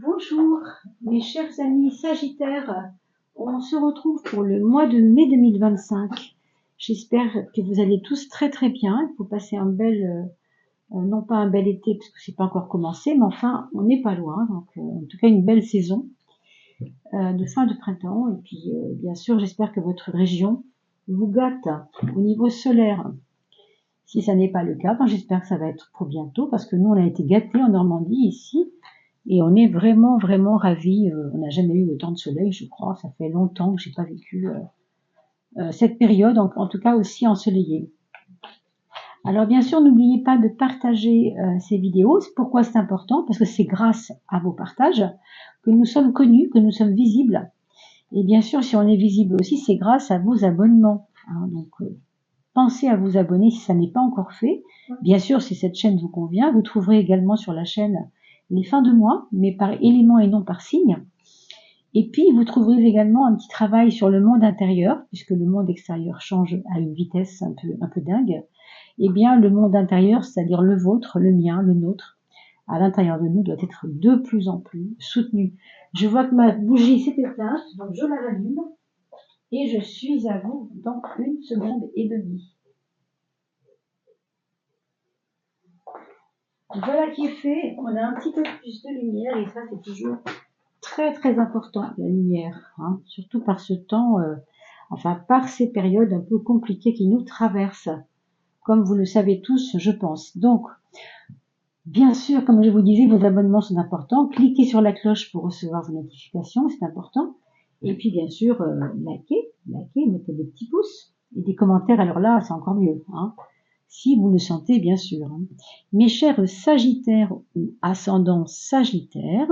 Bonjour mes chers amis Sagittaires, on se retrouve pour le mois de mai 2025. J'espère que vous allez tous très très bien. Il faut passer un bel, non pas un bel été parce que c'est pas encore commencé, mais enfin on n'est pas loin. Donc en tout cas une belle saison de fin de printemps. Et puis bien sûr j'espère que votre région vous gâte au niveau solaire. Si ça n'est pas le cas, ben, j'espère que ça va être pour bientôt parce que nous on a été gâtés en Normandie ici. Et on est vraiment, vraiment ravis. On n'a jamais eu autant de soleil, je crois. Ça fait longtemps que j'ai pas vécu cette période, en tout cas aussi ensoleillée. Alors bien sûr, n'oubliez pas de partager ces vidéos. Pourquoi c'est important? Parce que c'est grâce à vos partages que nous sommes connus, que nous sommes visibles. Et bien sûr, si on est visible aussi, c'est grâce à vos abonnements. Donc, pensez à vous abonner si ça n'est pas encore fait. Bien sûr, si cette chaîne vous convient, vous trouverez également sur la chaîne les fins de mois, mais par élément et non par signe. Et puis, vous trouverez également un petit travail sur le monde intérieur, puisque le monde extérieur change à une vitesse un peu dingue. Eh bien, le monde intérieur, c'est-à-dire le vôtre, le mien, le nôtre, à l'intérieur de nous, doit être de plus en plus soutenu. Je vois que ma bougie s'est éteinte, donc je la rallume. Et je suis à vous dans 1 seconde et demie. Voilà qui est fait. On a un petit peu plus de lumière et ça c'est toujours très très important, la lumière. Surtout par ce temps, par ces périodes un peu compliquées qui nous traversent. Comme vous le savez tous, je pense. Donc, bien sûr, comme je vous disais, vos abonnements sont importants. Cliquez sur la cloche pour recevoir vos notifications, c'est important. Et puis bien sûr, likez, mettez des petits pouces et des commentaires. Alors là, c'est encore mieux, si vous le sentez, bien sûr. Mes chers Sagittaires ou ascendants Sagittaires,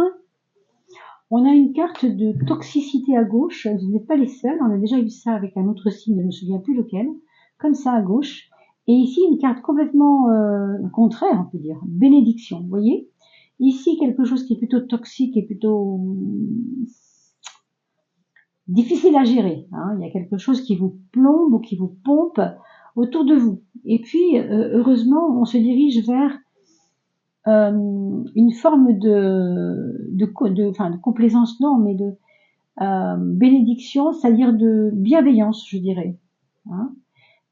on a une carte de toxicité à gauche. Vous n'êtes pas les seuls. On a déjà eu ça avec un autre signe, je ne me souviens plus lequel. Comme ça à gauche. Et ici, une carte complètement contraire, on peut dire. Bénédiction, vous voyez? Ici, quelque chose qui est plutôt toxique et plutôt difficile à gérer. Il y a quelque chose qui vous plombe ou qui vous pompe autour de vous. Et puis, heureusement, on se dirige vers une forme de complaisance, non, mais de bénédiction, c'est-à-dire de bienveillance, je dirais.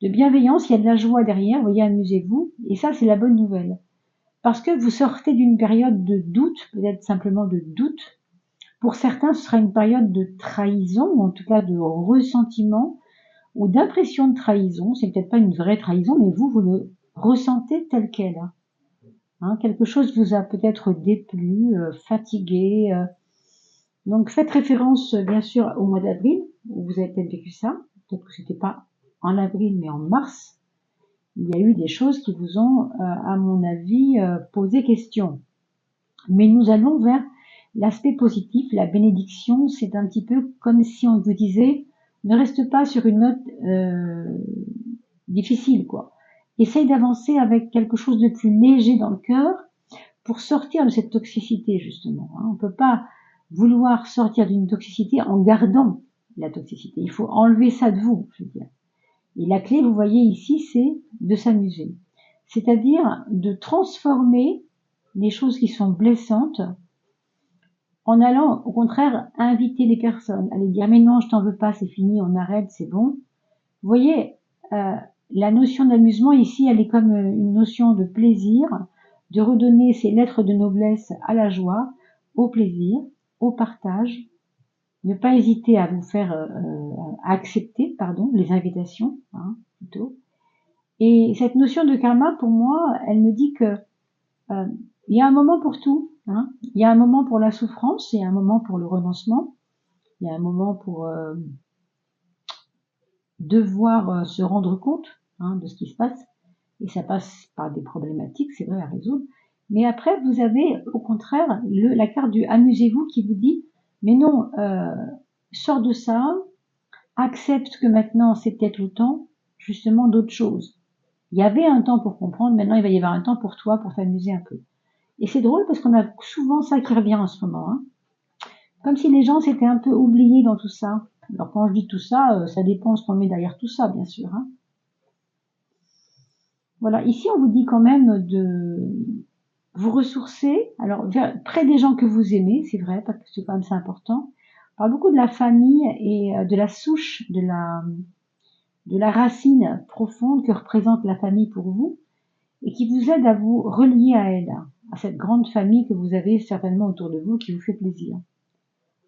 De bienveillance, il y a de la joie derrière, vous voyez, amusez-vous, et ça, c'est la bonne nouvelle. Parce que vous sortez d'une période de doute, peut-être simplement de doute. Pour certains, ce sera une période de trahison, ou en tout cas de ressentiment, ou d'impression de trahison. C'est peut-être pas une vraie trahison, mais vous le ressentez tel quel. Quelque chose vous a peut-être déplu, fatigué. Donc faites référence, bien sûr, au mois d'avril, où vous avez peut-être vécu ça. Peut-être que c'était pas en avril, mais en mars. Il y a eu des choses qui vous ont, à mon avis, posé question. Mais nous allons vers l'aspect positif, la bénédiction. C'est un petit peu comme si on vous disait, ne reste pas sur une note difficile, quoi. Essaye d'avancer avec quelque chose de plus léger dans le cœur pour sortir de cette toxicité, justement. On ne peut pas vouloir sortir d'une toxicité en gardant la toxicité. Il faut enlever ça de vous, je veux dire. Et la clé, vous voyez ici, c'est de s'amuser. C'est-à-dire de transformer les choses qui sont blessantes en allant, au contraire, inviter les personnes, aller dire, mais non, je t'en veux pas, c'est fini, on arrête, c'est bon. Vous voyez, la notion d'amusement ici, elle est comme une notion de plaisir, de redonner ces lettres de noblesse à la joie, au plaisir, au partage. Ne pas hésiter à vous faire accepter, les invitations, plutôt. Et cette notion de karma, pour moi, elle me dit que il y a un moment pour tout. Il y a un moment pour la souffrance, il y a un moment pour le renoncement, il y a un moment pour devoir se rendre compte de ce qui se passe. Et ça passe par des problématiques, c'est vrai, à résoudre. Mais après, vous avez au contraire la carte du amusez-vous qui vous dit, mais non, sors de ça, accepte que maintenant c'est peut-être le temps justement d'autre chose. Il y avait un temps pour comprendre, maintenant il va y avoir un temps pour toi, pour t'amuser un peu. Et c'est drôle parce qu'on a souvent ça qui revient en ce moment. Comme si les gens s'étaient un peu oubliés dans tout ça. Alors quand je dis tout ça, ça dépend ce qu'on met derrière tout ça, bien sûr. Voilà, ici on vous dit quand même vous ressourcer, alors près des gens que vous aimez, c'est vrai, parce que c'est quand même ça important. On parle beaucoup de la famille et de la souche, de la racine profonde que représente la famille pour vous et qui vous aide à vous relier à elle, à cette grande famille que vous avez certainement autour de vous qui vous fait plaisir.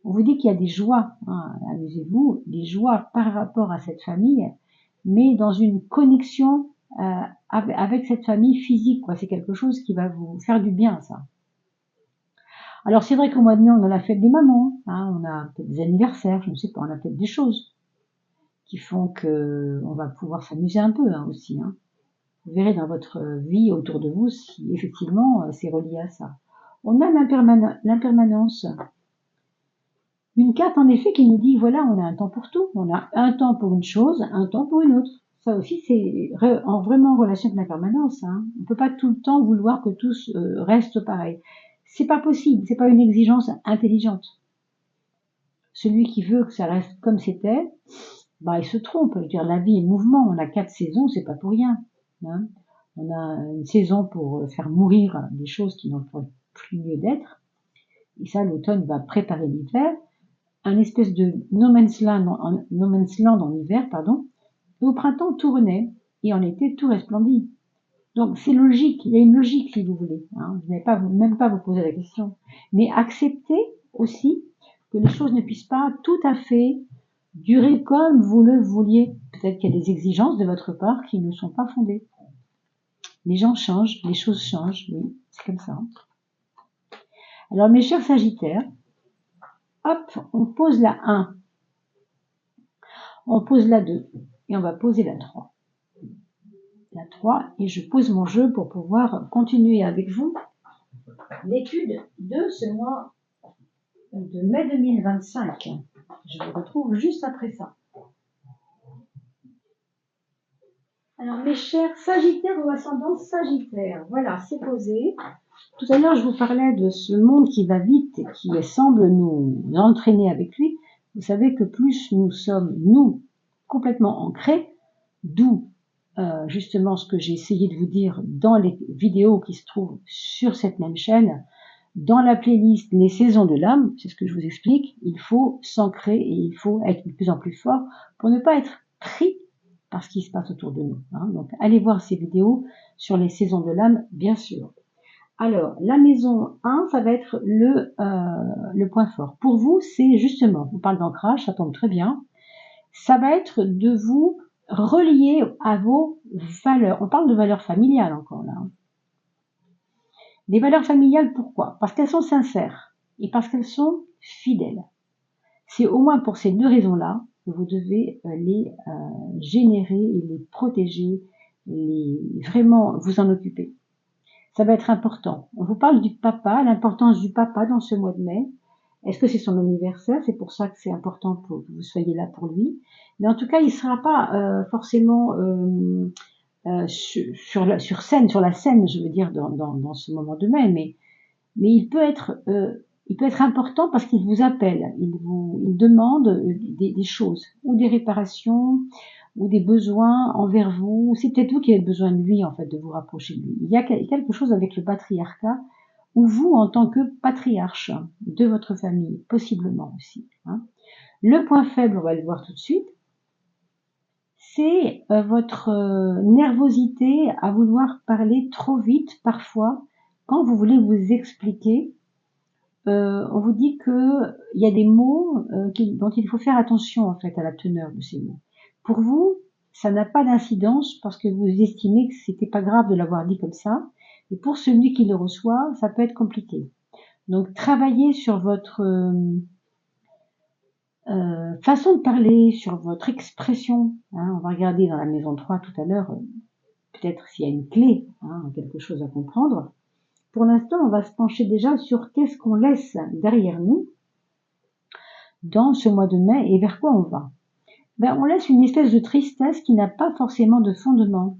On vous dit qu'il y a des joies, hein, amusez-vous, des joies par rapport à cette famille, mais dans une connexion avec cette famille physique, quoi. C'est quelque chose qui va vous faire du bien, ça. Alors c'est vrai qu'au mois de mai, on a la fête des mamans, hein, on a peut-être des anniversaires, je ne sais pas, on a peut-être des choses qui font que on va pouvoir s'amuser un peu, hein, aussi, hein. Vous verrez dans votre vie autour de vous si effectivement c'est relié à ça. On a l'impermanence. Une carte en effet qui nous dit voilà, on a un temps pour tout. On a un temps pour une chose, un temps pour une autre. Ça aussi c'est vraiment en relation avec l'impermanence. Hein. On ne peut pas tout le temps vouloir que tout reste pareil. C'est pas possible, c'est pas une exigence intelligente. Celui qui veut que ça reste comme c'était, bah il se trompe. Je veux dire, la vie est mouvement. On a 4 saisons, c'est pas pour rien. Hein. On a une saison pour faire mourir des choses qui n'ont plus lieu d'être. Et ça, l'automne va préparer l'hiver. Un espèce de no man's land en hiver, pardon. Et au printemps, tout renaît. Et en été, tout resplendit. Donc, c'est logique. Il y a une logique, si vous voulez. Hein. Vous n'avez pas, même pas vous poser la question. Mais acceptez aussi que les choses ne puissent pas tout à fait durer comme vous le vouliez. Peut-être qu'il y a des exigences de votre part qui ne sont pas fondées. Les gens changent, les choses changent, oui, c'est comme ça. Alors mes chers Sagittaires, hop, on pose la 1, on pose la 2, et on va poser la 3. La 3, et je pose mon jeu pour pouvoir continuer avec vous l'étude de ce mois de mai 2025. Je vous retrouve juste après ça. Alors mes chers Sagittaires ou ascendant Sagittaire, voilà, c'est posé. Tout à l'heure, je vous parlais de ce monde qui va vite et qui semble nous entraîner avec lui. Vous savez que plus nous sommes, nous, complètement ancrés, d'où justement ce que j'ai essayé de vous dire dans les vidéos qui se trouvent sur cette même chaîne, dans la playlist Les saisons de l'âme, c'est ce que je vous explique, il faut s'ancrer et il faut être de plus en plus fort pour ne pas être pris par ce qui se passe autour de nous. Hein. Donc allez voir ces vidéos sur les saisons de l'âme, bien sûr. Alors, la maison 1, ça va être le point fort. Pour vous, c'est justement, on parle d'ancrage, ça tombe très bien, ça va être de vous relier à vos valeurs. On parle de valeurs familiales encore là. Des valeurs familiales, pourquoi? Parce qu'elles sont sincères et parce qu'elles sont fidèles. C'est au moins pour ces 2 raisons-là que vous devez les générer et les protéger, vraiment vous en occuper. Ça va être important. On vous parle du papa, l'importance du papa dans ce mois de mai. Est-ce que c'est son anniversaire? C'est pour ça que c'est important pour que vous soyez là pour lui. Mais en tout cas, il ne sera pas forcément sur la scène, je veux dire, dans ce moment de mai. Mais il peut être important parce qu'il vous appelle, il demande des choses ou des réparations ou des besoins envers vous. C'est peut-être vous qui avez besoin de lui, en fait, de vous rapprocher de lui. Il y a quelque chose avec le patriarcat, ou vous, en tant que patriarche de votre famille, possiblement aussi. Hein. Le point faible, on va le voir tout de suite, c'est votre nervosité à vouloir parler trop vite, parfois, quand vous voulez vous expliquer. On vous dit qu'il y a des mots dont il faut faire attention, en fait, à la teneur de ces mots. Pour vous, ça n'a pas d'incidence parce que vous estimez que c'était pas grave de l'avoir dit comme ça. Et pour celui qui le reçoit, ça peut être compliqué. Donc, travaillez sur votre façon de parler, sur votre expression. Hein. On va regarder dans la maison 3 tout à l'heure, peut-être s'il y a une clé, hein, quelque chose à comprendre. Pour l'instant, on va se pencher déjà sur qu'est-ce qu'on laisse derrière nous dans ce mois de mai et vers quoi on va. On laisse une espèce de tristesse qui n'a pas forcément de fondement.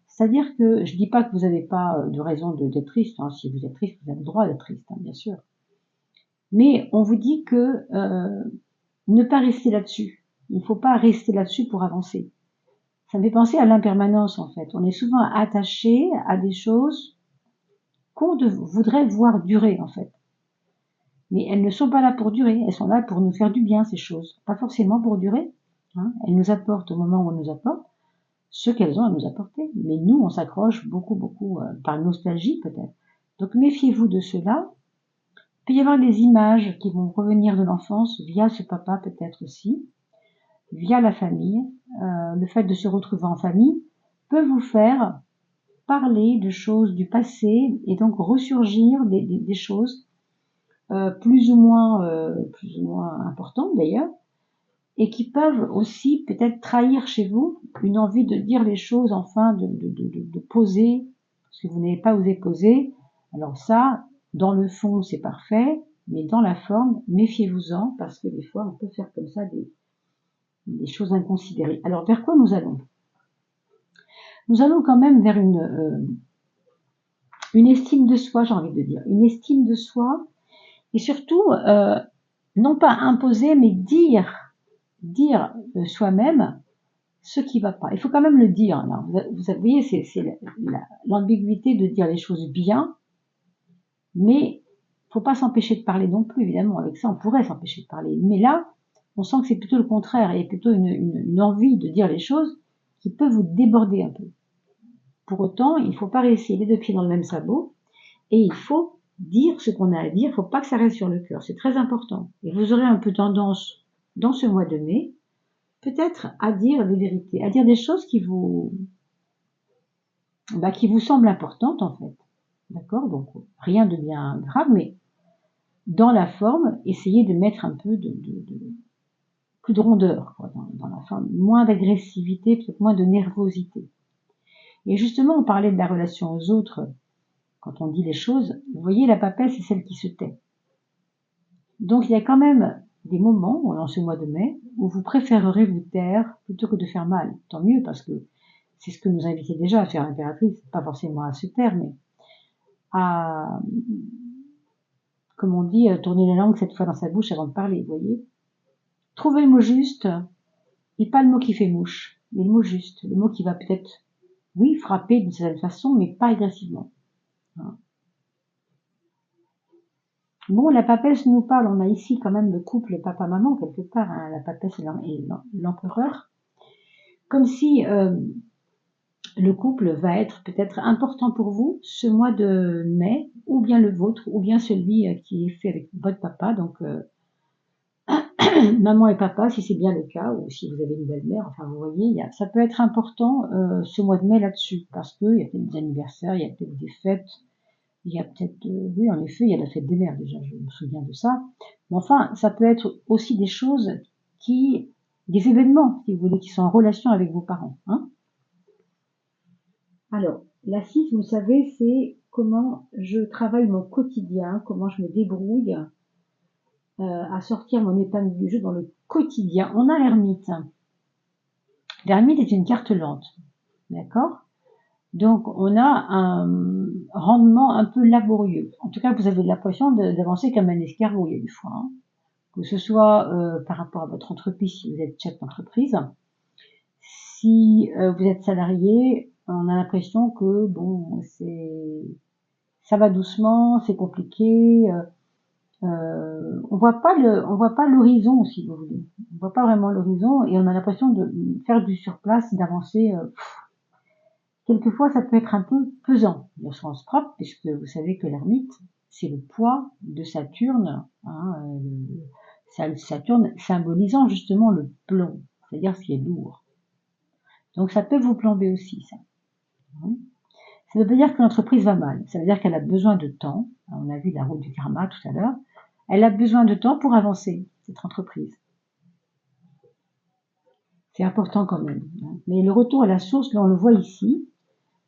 C'est-à-dire que je dis pas que vous n'avez pas de raison d'être triste. Hein. Si vous êtes triste, vous avez le droit d'être triste, hein, bien sûr. Mais on vous dit que ne pas rester là-dessus. Il ne faut pas rester là-dessus pour avancer. Ça me fait penser à l'impermanence, en fait. On est souvent attaché à des choses qu'on voudrait voir durer en fait. Mais elles ne sont pas là pour durer, elles sont là pour nous faire du bien ces choses, pas forcément pour durer. Hein. Elles nous apportent au moment où elles nous apportent ce qu'elles ont à nous apporter. Mais nous, on s'accroche beaucoup par nostalgie peut-être. Donc méfiez-vous de cela. Il peut y avoir des images qui vont revenir de l'enfance via ce papa peut-être aussi, via la famille. Le fait de se retrouver en famille peut vous faire parler de choses du passé et donc ressurgir des choses plus ou moins importantes d'ailleurs, et qui peuvent aussi peut-être trahir chez vous une envie de dire les choses, enfin de poser, parce que vous n'avez pas osé poser. Alors ça, dans le fond, c'est parfait, mais dans la forme, méfiez-vous-en, parce que des fois, on peut faire comme ça des choses inconsidérées. Alors, vers quoi nous allons? Nous allons quand même vers une estime de soi, j'ai envie de dire, une estime de soi, et surtout, non pas imposer, mais dire soi-même ce qui va pas. Il faut quand même le dire. Alors, vous voyez, c'est l'ambiguïté de dire les choses bien, mais faut pas s'empêcher de parler non plus, évidemment. Avec ça, on pourrait s'empêcher de parler. Mais là, on sent que c'est plutôt le contraire, et plutôt une envie de dire les choses qui peut vous déborder un peu. Pour autant, il faut pas rester les deux pieds dans le même sabot, et il faut dire ce qu'on a à dire. Il faut pas que ça reste sur le cœur. C'est très important. Et vous aurez un peu tendance, dans ce mois de mai, peut-être à dire les vérités, à dire des choses qui vous semblent importantes en fait. D'accord? Donc rien de bien grave, mais dans la forme, essayez de mettre un peu plus de rondeur quoi, dans la forme, moins d'agressivité, peut-être moins de nervosité. Et justement, on parlait de la relation aux autres quand on dit les choses. Vous voyez, la papesse, c'est celle qui se tait. Donc il y a quand même des moments, dans ce mois de mai, où vous préférerez vous taire plutôt que de faire mal. Tant mieux, parce que c'est ce que nous invitait déjà à faire l'impératrice, pas forcément à se taire, mais à, comme on dit, tourner la langue cette fois dans sa bouche avant de parler, vous voyez. Trouvez le mot juste, et pas le mot qui fait mouche, mais le mot juste, le mot qui va peut-être, oui, frapper d'une certaine façon, mais pas agressivement. Hein. Bon, la papesse nous parle, on a ici quand même le couple papa-maman, quelque part, hein, la papesse et l'empereur, comme si le couple va être peut-être important pour vous ce mois de mai, ou bien le vôtre, ou bien celui qui est fait avec votre papa, donc maman et papa, si c'est bien le cas, ou si vous avez une belle-mère, enfin vous voyez, ça peut être important ce mois de mai là-dessus, parce qu'il y a peut-être des anniversaires, il y a peut-être des fêtes, il y a peut-être, oui en effet, il y a la fête des mères déjà, je me souviens de ça, mais enfin, ça peut être aussi des choses des événements, si vous voulez, qui sont en relation avec vos parents, hein. Alors, la 6, vous savez, c'est comment je travaille mon quotidien, comment je me débrouille à sortir mon épingle du jeu dans le quotidien. On a l'ermite. L'ermite est une carte lente, d'accord? Donc, on a un rendement un peu laborieux. En tout cas, vous avez l'impression d'avancer comme un escargot, il y a des fois. Hein. Que ce soit par rapport à votre entreprise, si vous êtes chef d'entreprise. Si vous êtes salarié, on a l'impression que, bon, ça va doucement, c'est compliqué. On voit pas l'horizon, si vous voulez. On voit pas vraiment l'horizon et on a l'impression de faire du surplace, d'avancer. Quelquefois, ça peut être un peu pesant, au sens propre, puisque vous savez que l'ermite, c'est le poids de Saturne. Hein, Saturne symbolisant justement le plomb, c'est-à-dire ce qui est lourd. Donc ça peut vous plomber aussi, ça. Ça ne veut pas dire que l'entreprise va mal. Ça veut dire qu'elle a besoin de temps. On a vu la route du karma tout à l'heure. Elle a besoin de temps pour avancer, cette entreprise. C'est important quand même. Mais le retour à la source, là on le voit ici,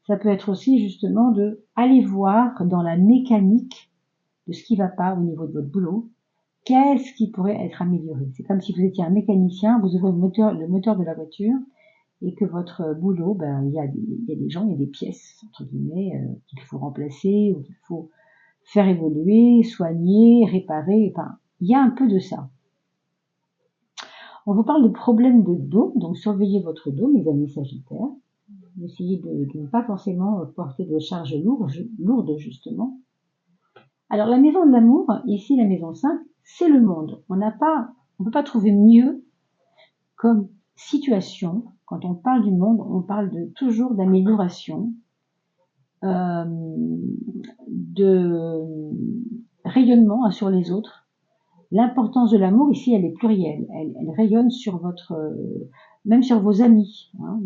ça peut être aussi justement de aller voir dans la mécanique de ce qui va pas au niveau de votre boulot. Qu'est-ce qui pourrait être amélioré? C'est comme si vous étiez un mécanicien, vous ouvrez le moteur de la voiture et que votre boulot, il y a des gens, il y a des pièces, entre guillemets, qu'il faut remplacer ou qu'il faut faire évoluer, soigner, réparer, enfin, il y a un peu de ça. On vous parle de problèmes de dos, donc surveillez votre dos, mes amis sagittaires. Essayez de ne pas forcément porter de charges lourdes, justement. Alors, la maison de l'amour, ici, la maison 5, c'est le monde. On peut pas trouver mieux comme situation. Quand on parle du monde, on parle toujours d'amélioration, de rayonnement sur les autres. L'importance de l'amour, ici, elle est plurielle. Elle rayonne sur même sur vos amis. Hein.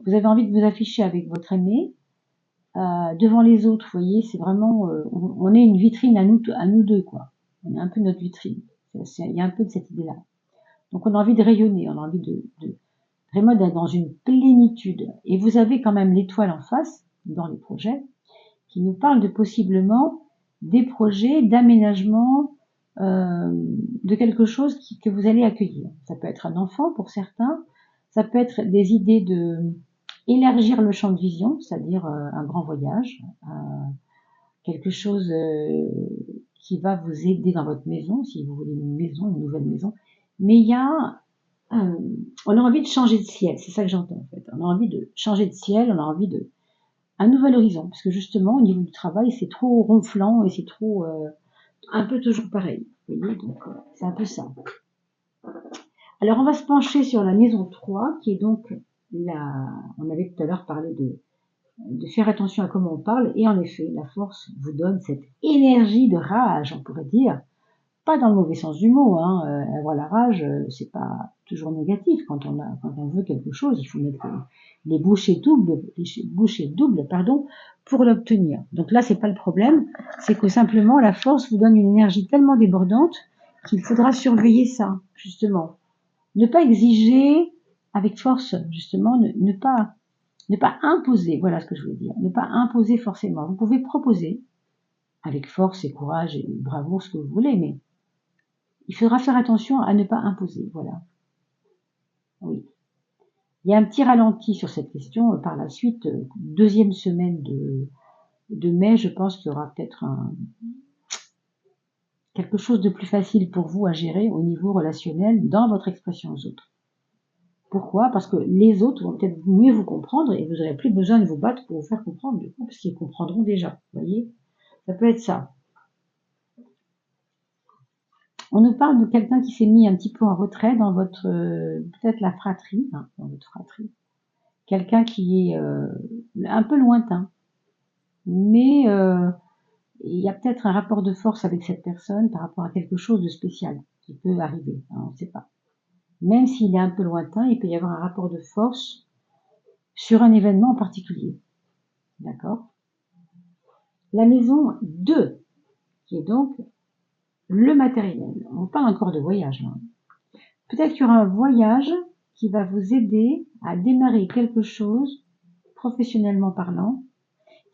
Vous avez envie de vous afficher avec votre aimé devant les autres. Vous voyez, c'est vraiment, on est une vitrine à nous deux, quoi. On est un peu notre vitrine. Il y a un peu de cette idée-là. Donc, on a envie de rayonner, on a envie de vraiment d'être dans une plénitude. Et vous avez quand même l'étoile en face, dans les projets, qui nous parle de possiblement des projets d'aménagement de quelque chose que vous allez accueillir. Ça peut être un enfant pour certains, ça peut être des idées de élargir le champ de vision, c'est-à-dire un grand voyage, quelque chose qui va vous aider dans votre maison, si vous voulez une maison, une nouvelle maison. Mais il y a on a envie de changer de ciel, c'est ça que j'entends en fait. On a envie de changer de ciel, on a envie de un nouvel horizon, parce que justement au niveau du travail c'est trop ronflant et c'est trop un peu toujours pareil. Vous voyez, donc c'est un peu ça. Alors on va se pencher sur la maison 3, qui est donc on avait tout à l'heure parlé de faire attention à comment on parle, et en effet la force vous donne cette énergie de rage, on pourrait dire. Pas dans le mauvais sens du mot, hein. Avoir la rage, c'est pas toujours négatif. Quand on veut quelque chose, il faut mettre les bouchées doubles, pour l'obtenir. Donc là, c'est pas le problème. C'est que simplement, la force vous donne une énergie tellement débordante qu'il faudra surveiller ça, justement. Ne pas exiger avec force, justement, ne pas imposer. Voilà ce que je voulais dire. Ne pas imposer forcément. Vous pouvez proposer avec force et courage et bravoure ce que vous voulez, mais il faudra faire attention à ne pas imposer, voilà. Oui. Il y a un petit ralenti sur cette question par la suite. Deuxième semaine de mai, je pense qu'il y aura peut-être quelque chose de plus facile pour vous à gérer au niveau relationnel dans votre expression aux autres. Pourquoi? Parce que les autres vont peut-être mieux vous comprendre et vous n'aurez plus besoin de vous battre pour vous faire comprendre, du coup, parce qu'ils comprendront déjà. Vous voyez? Ça peut être ça. On nous parle de quelqu'un qui s'est mis un petit peu en retrait dans votre, peut-être la fratrie, hein, dans votre fratrie. Quelqu'un qui est un peu lointain. Mais il y a peut-être un rapport de force avec cette personne par rapport à quelque chose de spécial qui peut arriver, hein, on ne sait pas. Même s'il est un peu lointain, il peut y avoir un rapport de force sur un événement en particulier. D'accord? La maison 2, qui est donc le matériel. On parle encore de voyage. Hein. Peut-être qu'il y aura un voyage qui va vous aider à démarrer quelque chose, professionnellement parlant.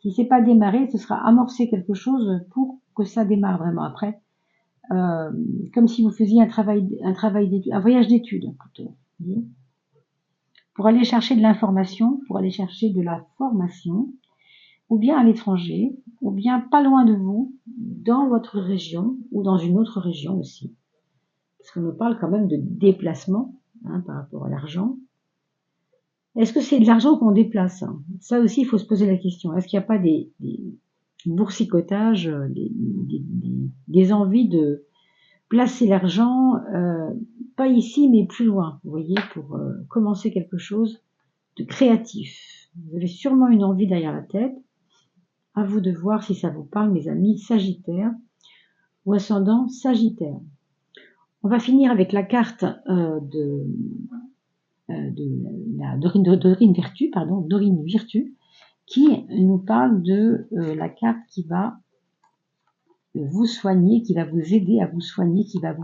Si c'est pas démarré, ce sera amorcer quelque chose pour que ça démarre vraiment après. Comme si vous faisiez un voyage d'études plutôt. Pour aller chercher de l'information, pour aller chercher de la formation, ou bien à l'étranger, ou bien pas loin de vous, dans votre région, ou dans une autre région aussi. Parce qu'on nous parle quand même de déplacement, hein, par rapport à l'argent. Est-ce que c'est de l'argent qu'on déplace? Ça aussi, il faut se poser la question. Est-ce qu'il n'y a pas des boursicotages, des envies de placer l'argent, pas ici, mais plus loin, vous voyez, pour commencer quelque chose de créatif. Vous avez sûrement une envie derrière la tête. À vous de voir si ça vous parle, mes amis Sagittaires ou ascendant Sagittaire. On va finir avec la carte Dorine Virtue, qui nous parle de la carte qui va vous soigner, qui va vous aider à vous soigner, qui va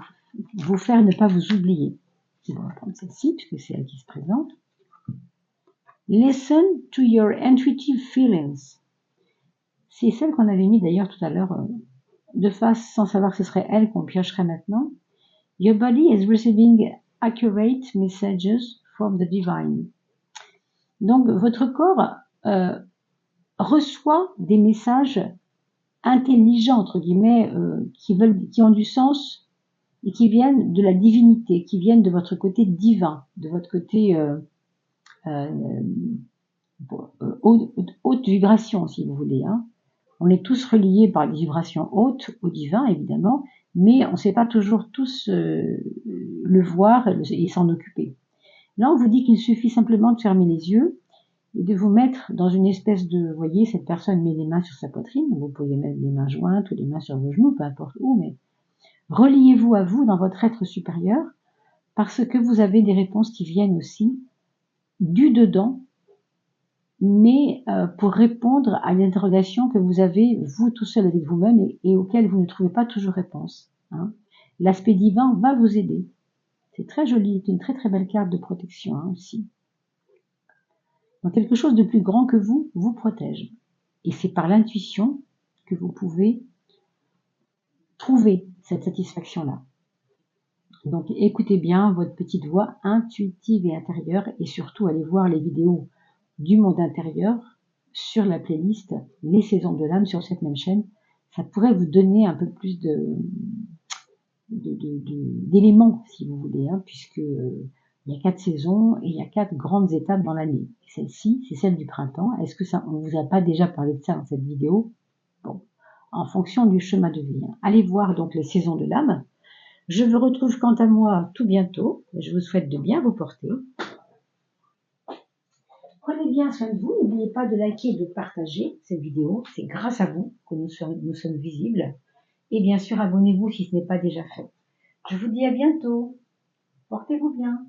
vous faire ne pas vous oublier. On va prendre celle-ci, puisque c'est elle qui se présente. Listen to your intuitive feelings. C'est celle qu'on avait mis d'ailleurs tout à l'heure de face, sans savoir que ce serait elle qu'on piocherait maintenant. Your body is receiving accurate messages from the divine. Donc, votre corps reçoit des messages intelligents, entre guillemets, qui ont du sens et qui viennent de la divinité, qui viennent de votre côté divin, de votre côté haute vibration, si vous voulez. Hein. On est tous reliés par des vibrations hautes au divin, évidemment, mais on ne sait pas toujours tous le voir et s'en occuper. Là, on vous dit qu'il suffit simplement de fermer les yeux et de vous mettre dans une espèce de... Vous voyez, cette personne met les mains sur sa poitrine, vous pouvez mettre les mains jointes ou les mains sur vos genoux, peu importe où, mais reliez-vous à vous dans votre être supérieur, parce que vous avez des réponses qui viennent aussi du dedans, mais pour répondre à l'interrogation que vous avez, vous tout seul avec vous-même, et auquel vous ne trouvez pas toujours réponse. Hein. L'aspect divin va vous aider. C'est très joli, c'est une très très belle carte de protection hein, aussi. Donc quelque chose de plus grand que vous protège. Et c'est par l'intuition que vous pouvez trouver cette satisfaction-là. Donc écoutez bien votre petite voix intuitive et intérieure, et surtout allez voir les vidéos du monde intérieur sur la playlist Les Saisons de l'âme sur cette même chaîne. Ça pourrait vous donner un peu plus d'éléments, si vous voulez, hein, puisque il y a 4 saisons et il y a 4 grandes étapes dans l'année. Celle-ci, c'est celle du printemps. Est-ce que ça, on vous a pas déjà parlé de ça dans cette vidéo? Bon, en fonction du chemin de vie. Hein. Allez voir donc les saisons de l'âme. Je vous retrouve quant à moi tout bientôt. Je vous souhaite de bien vous porter. Prenez bien soin de vous. N'oubliez pas de liker et de partager cette vidéo. C'est grâce à vous que nous sommes visibles. Et bien sûr, abonnez-vous si ce n'est pas déjà fait. Je vous dis à bientôt. Portez-vous bien.